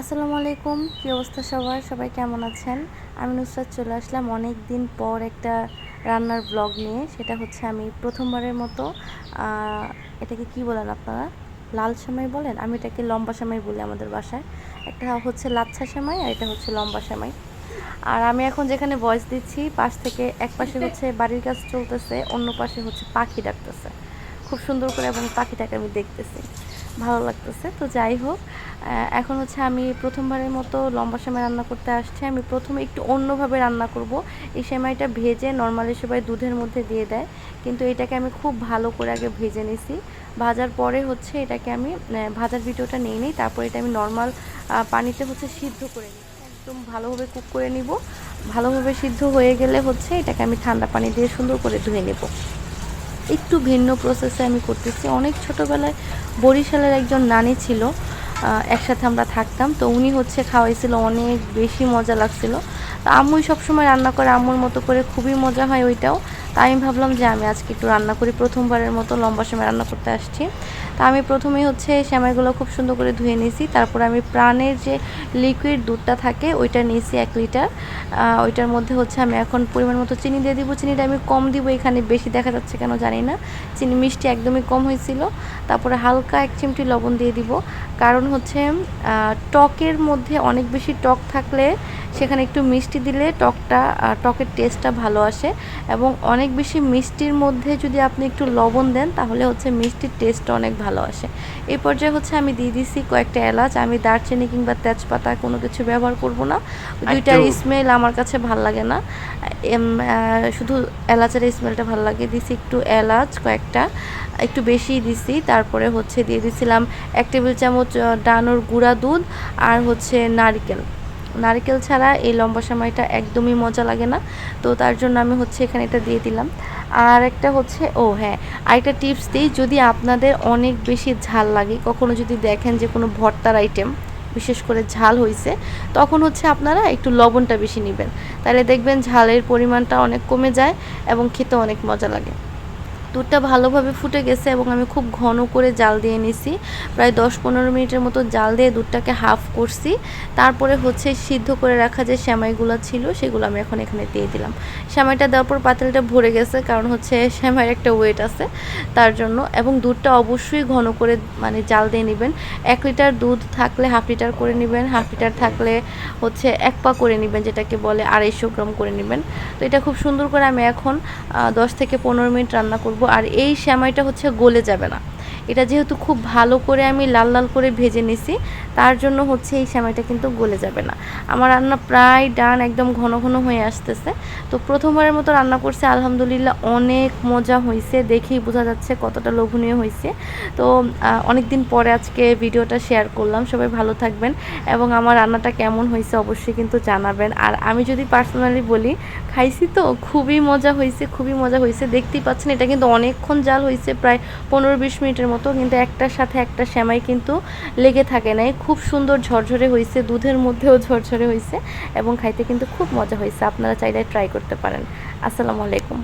আসসালামু আলাইকুম। কী অবস্থা সবার? সবাই কেমন আছেন? আমি নুসরাত চলে আসলাম অনেক দিন পর একটা রান্নার ব্লগ নিয়ে। সেটা হচ্ছে আমি প্রথমবারের মতো আ এটাকে কি বলেন আপনারা? লাল সেমাই বলেন? আমি এটাকে লম্বা সেমাই বলি আমাদের বাসায়। একটা হচ্ছে লাচ্ছা সেমাই আর এটা হচ্ছে লম্বা সেমাই। আর আমি এখন যেখানে ভয়েস দিচ্ছি পাশ থেকে এক পাশে হচ্ছে বাড়ির কাজ চলতেছে, অন্য পাশে হচ্ছে পাখি ডাকতেছে। খুব সুন্দর করে এবং পাখিটাকে আমি দেখতেছি। ভালো লাগতেছে। তো যাই হোক, এখন হচ্ছে আমি প্রথমবারের মতো লম্বা সেমাই রান্না করতে আসছি। আমি প্রথমে একটু অন্যভাবে রান্না করব। এই সেমাইটা ভেজে নরমালি সবাই দুধের মধ্যে দিয়ে দেয়। কিন্তু এটাকে আমি খুব ভালো করে আগে ভেজে নিছি। ভাজার পরে হচ্ছে এটাকে আমি ভাজার ভিডিওটা নিয়ে নিই। তারপর এটা আমি নরমাল পানিতে হচ্ছে সিদ্ধ করে নিই। একদম ভালোভাবে কুক করে নিব। ভালোভাবে সিদ্ধ হয়ে গেলে হচ্ছে এটাকে আমি ঠান্ডা পানি দিয়ে সুন্দর করে ধুয়ে নেব। একটু ভিন্ন প্রসেসে আমি করতেছি। অনেক ছোটোবেলায় বরিশালের একজন নানি ছিল, একসাথে আমরা থাকতাম। তো উনি হচ্ছে খাওয়াইছিল, অনেক বেশি মজা লাগছিল। তো আম্মুই সবসময় রান্না করে আম্মুর মতো করে, খুবই মজা হয় ওইটাও। তাই আমি ভাবলাম যে আমি আজকে একটু রান্না করি, প্রথমবারের মতো লম্বা সেমাই রান্না করতে আসছি। তা আমি প্রথমেই হচ্ছে সেমাইগুলো খুব সুন্দর করে ধুয়ে নিয়েছি। তারপর আমি প্রাণের যে লিকুইড দুধটা থাকে ওইটা নিয়েছি 1 লিটার। ওইটার মধ্যে হচ্ছে আমি এখন পরিমাণ মতো চিনি দিয়ে দিব। চিনিটা আমি কম দিব, এখানে বেশি দেখা যাচ্ছে কেন জানি না। চিনি মিষ্টি একদমই কম হয়েছিল। তারপরে হালকা 1 চিমটি লবণ দিয়ে দিব। কারণ হচ্ছে টকের মধ্যে অনেক বেশি টক থাকলে সেখানে একটু মিষ্টি দিলে টকের টেস্টটা ভালো আসে, এবং অনেক বেশি মিষ্টির মধ্যে যদি আপনি একটু লবণ দেন তাহলে হচ্ছে মিষ্টির টেস্টটা অনেক ভালো আসে। এই পর্যায়ে হচ্ছে আমি দিয়ে দিছি কয়েকটা এলাচ। আমি দারচিনি কিংবা তেজপাতা কোনো কিছু ব্যবহার করব না। দুইটার স্মেল আমার কাছে ভাল লাগে না। শুধু এলাচের স্মেলটা ভালো লাগে। দিছি একটু এলাচ কয়েকটা, একটু বেশিই দিছি। তারপরে হচ্ছে দিয়ে দিছিলাম 1 টেবিল চামচ ডানোর গুঁড়া দুধ, আর হচ্ছে নারকেল ছাড়া এই লম্বা সেমাইটা একদমই মজা লাগে না। তো তার জন্য আমি হচ্ছে এখানে এটা দিয়ে দিলাম। আর একটা হচ্ছে, ও হ্যাঁ, আরেকটা টিপস দিই, যদি আপনাদের অনেক বেশি ঝাল লাগে, কখনো যদি দেখেন যে কোনো ভর্তার আইটেম বিশেষ করে ঝাল হইছে, তখন হচ্ছে আপনারা একটু লবণটা বেশি নেবেন। তাহলে দেখবেন ঝালের পরিমাণটা অনেক কমে যায় এবং খেতে অনেক মজা লাগে। দুধটা ভালোভাবে ফুটে গেছে এবং আমি খুব ঘন করে জাল দিয়ে নিছি। প্রায় 10-15 মিনিটের মতো জাল দিয়ে দুধটাকে হাফ করছি। তারপরে হচ্ছে সিদ্ধ করে রাখা যে সেমাইগুলো ছিল সেগুলো আমি এখন এখানে দিয়ে দিলাম। সেমাইটা দেওয়ার পর পাতিলটা ভরে গেছে, কারণ হচ্ছে সেমাইয়ের একটা ওয়েট আছে তার জন্য। এবং দুধটা অবশ্যই ঘন করে মানে জাল দিয়ে নেবেন। 1 লিটার দুধ থাকলে হাফ লিটার করে নেবেন, হাফ লিটার থাকলে হচ্ছে 1 পা করে নেবেন, যেটাকে বলে 250 গ্রাম করে নেবেন। তো এটা খুব সুন্দর করে আমি এখন 10 থেকে 15 মিনিট রান্না করব। আর এই সেমাইটা হচ্ছে গলে যাবে না। এটা যেহেতু খুব ভালো করে আমি লাল লাল করে ভেজে নিছি, তার জন্য হচ্ছে এই সেমাইটা কিন্তু গলে যাবে না। আমার রান্না প্রায় ডান, একদম ঘন ঘন হয়ে আসতেছে। তো প্রথমবারের মতো রান্না করছি, আলহামদুলিল্লাহ অনেক মজা হয়েছে। দেখেই বোঝা যাচ্ছে কতটা লোভনীয় হয়েছে। তো অনেক দিন পরে আজকে ভিডিওটা শেয়ার করলাম। সবাই ভালো থাকবেন এবং আমার রান্নাটা কেমন হয়েছে অবশ্যই কিন্তু জানাবেন। আর আমি যদি পার্সোনালি বলি, খাইছি তো খুবই মজা হয়েছে, খুবই মজা হয়েছে। দেখতেই পাচ্ছেন এটা কিন্তু অনেকক্ষণ জাল হয়েছে, প্রায় 15-20 মিনিটের মতো, কিন্তু একটার সাথে একটা সেমাই কিন্তু লেগে থাকে নাই। খুব সুন্দর ঝরঝরে হয়েছে, দুধের মধ্যেও ঝরঝরে হয়েছে এবং খাইতে কিন্তু খুব মজা হয়েছে। আপনারা চাইলে ট্রাই করতে পারেন। আসসালামু আলাইকুম।